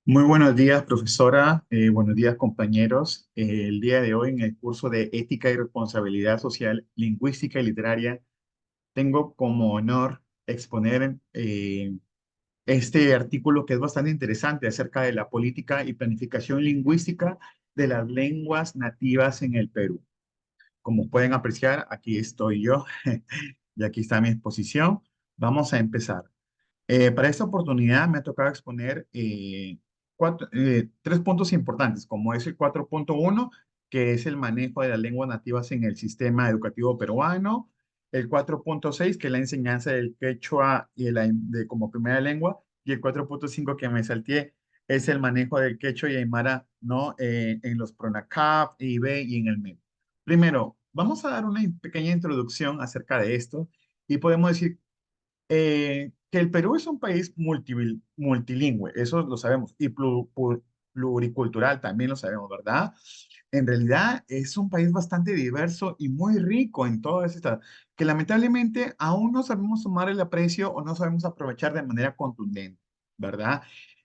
Muy buenos días, profesora. Buenos días, compañeros. El día de hoy, en el curso de Ética y Responsabilidad Social, Lingüística y Literaria, tengo como honor exponer este artículo que es bastante interesante acerca de la política y planificación lingüística de las lenguas nativas en el Perú. Como pueden apreciar, aquí estoy yo y aquí está mi exposición. Vamos a empezar. Para esta oportunidad me ha tocado exponer tres puntos importantes, como es el 4.1, que es el manejo de las lenguas nativas en el sistema educativo peruano, el 4.6, que es la enseñanza del quechua como primera lengua, y el 4.5 que me salté es el manejo del quechua y aymara, ¿no? En los PRONACAP, EIB y en el MED. Primero, vamos a dar una pequeña introducción acerca de esto y podemos decir que el Perú es un país multilingüe, eso lo sabemos, y pluricultural también lo sabemos, ¿verdad? En realidad es un país bastante diverso y muy rico en todas estas, que lamentablemente aún no sabemos tomar el aprecio o no sabemos aprovechar de manera contundente, ¿verdad?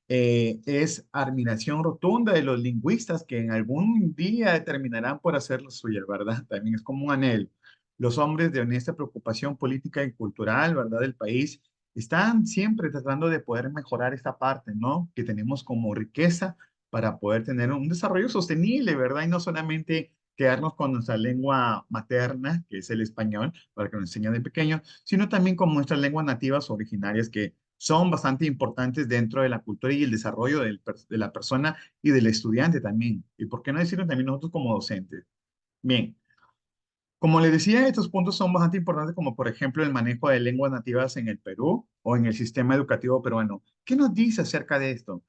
Es admiración rotunda de los lingüistas que en algún día determinarán por hacer lo suyo, ¿verdad? También es como un anhelo. Los hombres de honesta preocupación política y cultural, ¿verdad? Del país, están siempre tratando de poder mejorar esta parte, ¿no? Que tenemos como riqueza para poder tener un desarrollo sostenible, ¿verdad? Y no solamente quedarnos con nuestra lengua materna, que es el español, para que nos enseñen de pequeño, sino también con nuestras lenguas nativas originarias que son bastante importantes dentro de la cultura y el desarrollo de la persona y del estudiante también. Y por qué no decirlo también nosotros como docentes. Bien, como les decía, estos puntos son bastante importantes, como por ejemplo el manejo de lenguas nativas en el Perú o en el sistema educativo peruano. ¿Qué nos dice acerca de esto?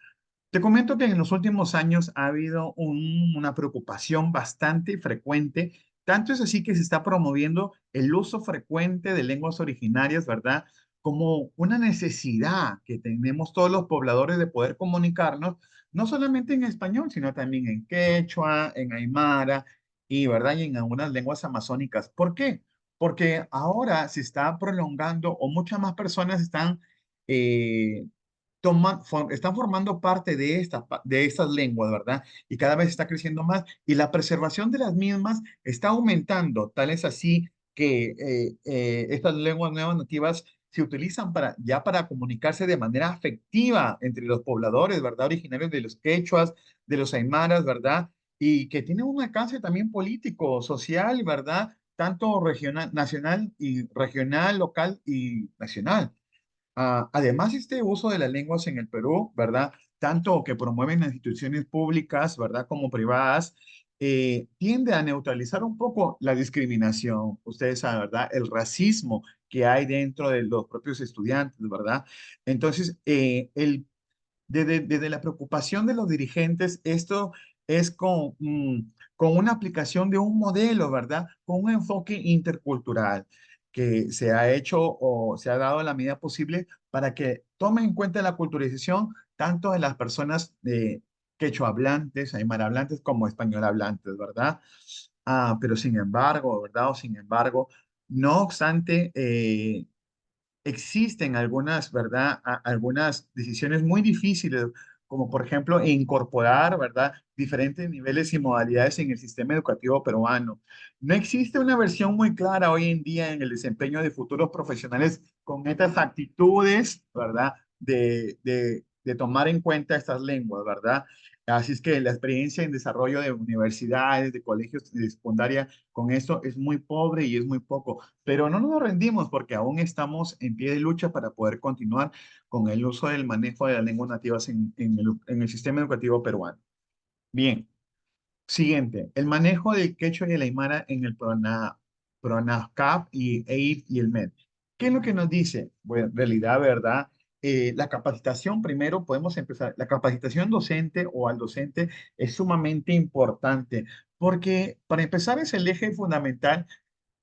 Te comento que en los últimos años ha habido una preocupación bastante frecuente, tanto es así que se está promoviendo el uso frecuente de lenguas originarias, ¿verdad? Como una necesidad que tenemos todos los pobladores de poder comunicarnos, no solamente en español, sino también en quechua, en aymara y, ¿verdad? Y en algunas lenguas amazónicas. ¿Por qué? Porque ahora se está prolongando o muchas más personas están eh, están formando parte de de estas lenguas, ¿verdad? Y cada vez está creciendo más y la preservación de las mismas está aumentando, tal es así que estas lenguas nuevas nativas se utilizan ya para comunicarse de manera afectiva entre los pobladores, ¿verdad? Originarios de los quechuas, de los aymaras, ¿verdad? Y que tienen un alcance también político, social, ¿verdad? Tanto regional, nacional y regional, local y nacional. Además, este uso de las lenguas en el Perú, ¿verdad? Tanto que promueven las instituciones públicas, ¿verdad? Como privadas, tiende a neutralizar un poco la discriminación, ustedes saben, ¿verdad? El racismo que hay dentro de los propios estudiantes, ¿verdad? Entonces, desde la preocupación de los dirigentes, esto es con una aplicación de un modelo, ¿verdad? Con un enfoque intercultural que se ha hecho o se ha dado la medida posible para que tomen en cuenta la culturalización tanto de las personas de quechua hablantes, aymara hablantes, como español hablantes, ¿verdad? Pero sin embargo, ¿verdad? O sin embargo, no obstante, existen algunas, ¿verdad? Algunas decisiones muy difíciles, como por ejemplo incorporar, ¿verdad? Diferentes niveles y modalidades en el sistema educativo peruano. No existe una versión muy clara hoy en día en el desempeño de futuros profesionales con estas actitudes, ¿verdad? De tomar en cuenta estas lenguas, ¿verdad? Así es que la experiencia en desarrollo de universidades, de colegios de secundaria, con esto es muy pobre y es muy poco. Pero no nos rendimos porque aún estamos en pie de lucha para poder continuar con el uso del manejo de las lenguas nativas en el sistema educativo peruano. Bien, siguiente, el manejo del quechua y el aymara en el PRONACAP y EIF y el MED. ¿Qué es lo que nos dice? Bueno, en realidad, ¿verdad? La capacitación, primero podemos empezar, la capacitación docente o al docente es sumamente importante porque para empezar es el eje fundamental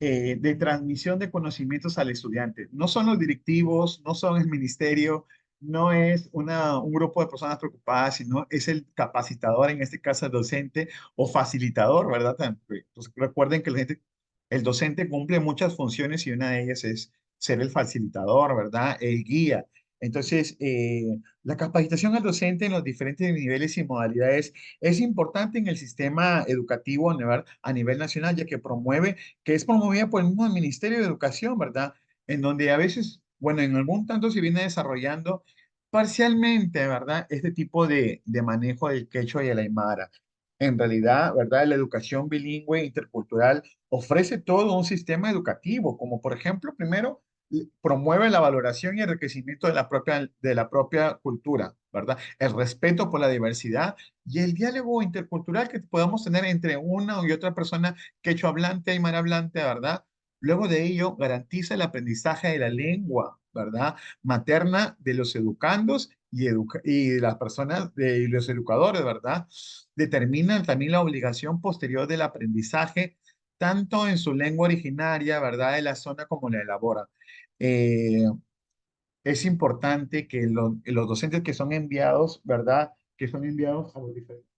de transmisión de conocimientos al estudiante. No son los directivos, no son el ministerio, no es un grupo de personas preocupadas, sino es el capacitador, en este caso el docente o facilitador, ¿verdad? Pues recuerden que el docente cumple muchas funciones y una de ellas es ser el facilitador, ¿verdad? El guía. Entonces, la capacitación al docente en los diferentes niveles y modalidades es importante en el sistema educativo a nivel nacional, ya que es promovida por el mismo Ministerio de Educación, ¿verdad? En donde a veces, bueno, en algún tanto se viene desarrollando parcialmente, ¿verdad? Este tipo de manejo del quechua y el aymara. En realidad, ¿verdad? La educación bilingüe intercultural ofrece todo un sistema educativo, como por ejemplo, primero, promueve la valoración y enriquecimiento de la propia cultura, ¿verdad? El respeto por la diversidad y el diálogo intercultural que podamos tener entre una y otra persona quechua hablante, aymara hablante, ¿verdad? Luego de ello, garantiza el aprendizaje de la lengua, ¿verdad? Materna de los educandos y de las personas, de los educadores, ¿verdad? Determinan también la obligación posterior del aprendizaje, tanto en su lengua originaria, ¿verdad? De la zona como la elabora. Eh, es importante que los docentes que son enviados, ¿verdad? Que son enviados a los diferentes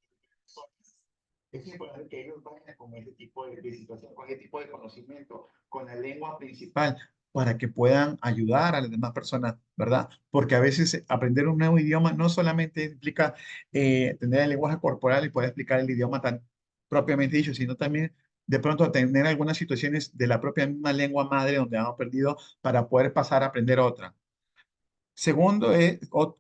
es importante que ellos vayan con ese tipo de situación, con ese tipo de conocimiento, con la lengua principal, para que puedan ayudar a las demás personas, ¿verdad? Porque a veces aprender un nuevo idioma no solamente implica tener el lenguaje corporal y poder explicar el idioma tan propiamente dicho, sino también de pronto tener algunas situaciones de la propia misma lengua madre donde han aprendido para poder pasar a aprender otra. Segundo,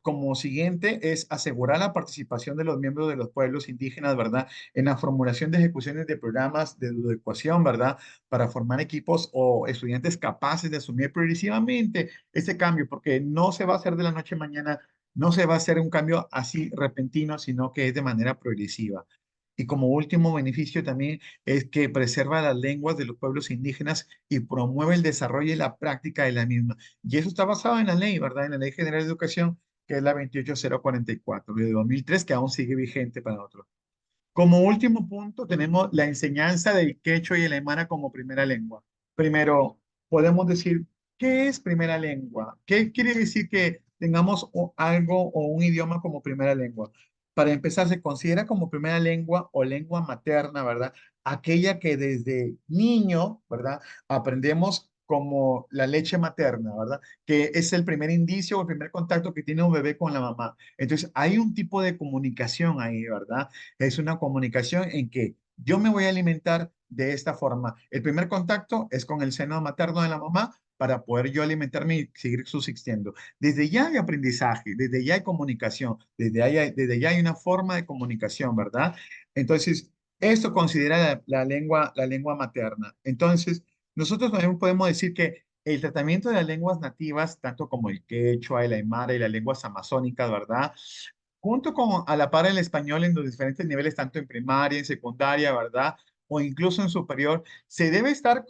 como siguiente, es asegurar la participación de los miembros de los pueblos indígenas, ¿verdad? En la formulación de ejecuciones de programas de educación, ¿verdad? Para formar equipos o estudiantes capaces de asumir progresivamente ese cambio, porque no se va a hacer de la noche a mañana, no se va a hacer un cambio así repentino, sino que es de manera progresiva. Y como último beneficio también es que preserva las lenguas de los pueblos indígenas y promueve el desarrollo y la práctica de la misma. Y eso está basado en la ley, ¿verdad? En la Ley General de Educación, que es la 28044 de 2003, que aún sigue vigente para nosotros. Como último punto, tenemos la enseñanza del quechua y el aymara como primera lengua. Primero, podemos decir, ¿qué es primera lengua? ¿Qué quiere decir que tengamos algo o un idioma como primera lengua? Para empezar, se considera como primera lengua o lengua materna, ¿verdad? Aquella que desde niño, ¿verdad? Aprendemos como la leche materna, ¿verdad? Que es el primer indicio o el primer contacto que tiene un bebé con la mamá. Entonces, hay un tipo de comunicación ahí, ¿verdad? Es una comunicación en que yo me voy a alimentar de esta forma. El primer contacto es con el seno materno de la mamá para poder yo alimentarme y seguir subsistiendo. Desde ya hay aprendizaje, desde ya hay comunicación, desde ya hay una forma de comunicación, ¿verdad? Entonces, esto considera la lengua materna. Entonces, nosotros también podemos decir que el tratamiento de las lenguas nativas, tanto como el quechua, el aymara y las lenguas amazónicas, ¿verdad? Junto con a la par el español en los diferentes niveles, tanto en primaria, en secundaria, ¿verdad? O incluso en superior, debe estar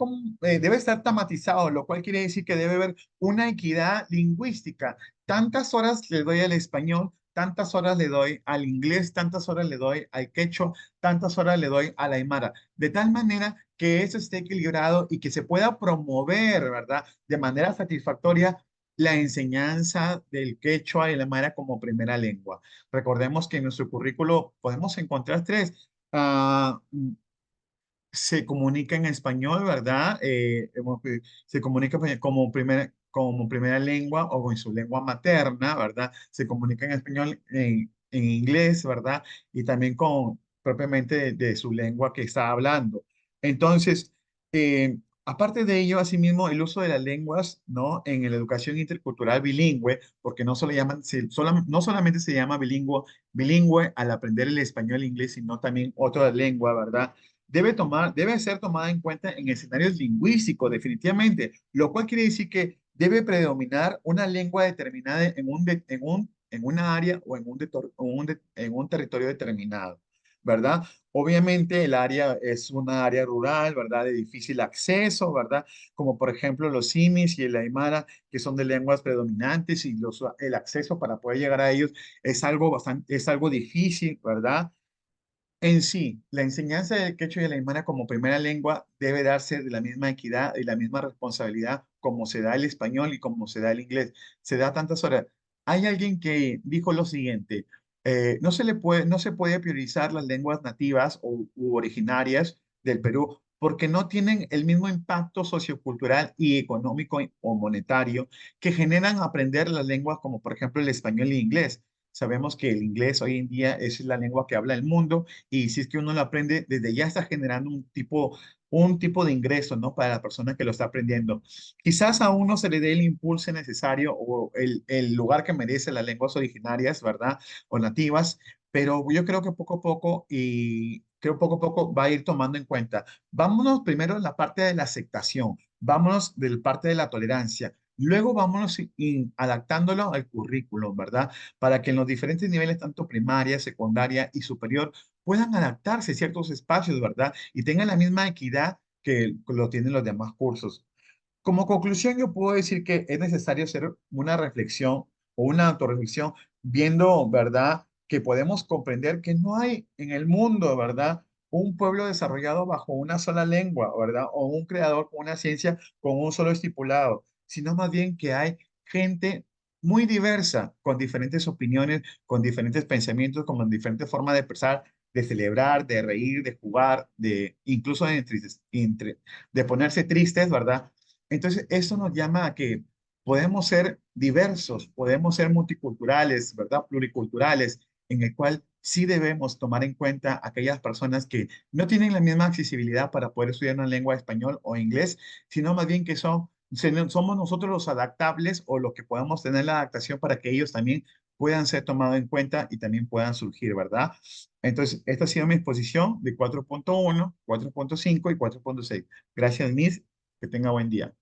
tematizado, lo cual quiere decir que debe haber una equidad lingüística. Tantas horas le doy al español, tantas horas le doy al inglés, tantas horas le doy al quechua, tantas horas le doy a la aymara, de tal manera que eso esté equilibrado y que se pueda promover, ¿verdad? De manera satisfactoria la enseñanza del quechua y la aymara como primera lengua. Recordemos que en nuestro currículo podemos encontrar tres. Se comunica en español, ¿verdad? Se comunica como primera lengua o en su lengua materna, ¿verdad? Se comunica en español, en inglés, ¿verdad? Y también con propiamente de su lengua que está hablando. Entonces, aparte de ello, asimismo, el uso de las lenguas, ¿no? En la educación intercultural bilingüe, porque no solamente se llama bilingüe al aprender el español e inglés, sino también otra lengua, ¿verdad? Debe ser tomada en cuenta en escenarios lingüísticos, definitivamente, lo cual quiere decir que debe predominar una lengua determinada en una área o en un territorio determinado, ¿verdad? Obviamente el área es una área rural, ¿verdad? De difícil acceso, ¿verdad? Como por ejemplo los simis y el aymara, que son de lenguas predominantes y el acceso para poder llegar a ellos es algo difícil, ¿verdad? En sí, la enseñanza del quechua y el aymara como primera lengua debe darse de la misma equidad y la misma responsabilidad como se da el español y como se da el inglés. Se da tantas horas. Hay alguien que dijo lo siguiente, no se puede priorizar las lenguas nativas u originarias del Perú porque no tienen el mismo impacto sociocultural y económico o monetario que generan aprender las lenguas como por ejemplo el español y el inglés. Sabemos que el inglés hoy en día es la lengua que habla el mundo y si es que uno lo aprende, desde ya está generando un tipo de ingreso, ¿no? Para la persona que lo está aprendiendo. Quizás a uno se le dé el impulso necesario o el lugar que merece las lenguas originarias, ¿verdad? O nativas, pero yo creo que poco a poco y creo poco a poco va a ir tomando en cuenta. Vámonos primero en la parte de la aceptación, vámonos de la parte de la tolerancia. Luego vámonos adaptándolo al currículum, ¿verdad? Para que en los diferentes niveles, tanto primaria, secundaria y superior, puedan adaptarse a ciertos espacios, ¿verdad? Y tengan la misma equidad que lo tienen los demás cursos. Como conclusión, yo puedo decir que es necesario hacer una reflexión o una autorreflexión viendo, ¿verdad? Que podemos comprender que no hay en el mundo, ¿verdad? Un pueblo desarrollado bajo una sola lengua, ¿verdad? O un creador con una ciencia con un solo estipulado, sino más bien que hay gente muy diversa, con diferentes opiniones, con diferentes pensamientos, con diferentes formas de expresar, de celebrar, de reír, de jugar, de incluso de ponerse tristes, ¿verdad? Entonces, eso nos llama a que podemos ser diversos, podemos ser multiculturales, ¿verdad? Pluriculturales, en el cual sí debemos tomar en cuenta aquellas personas que no tienen la misma accesibilidad para poder estudiar una lengua español o inglés, sino más bien que somos nosotros los adaptables o los que podemos tener la adaptación para que ellos también puedan ser tomados en cuenta y también puedan surgir, ¿verdad? Entonces, esta ha sido mi exposición de 4.1, 4.5 y 4.6. Gracias, Miss. Que tenga buen día.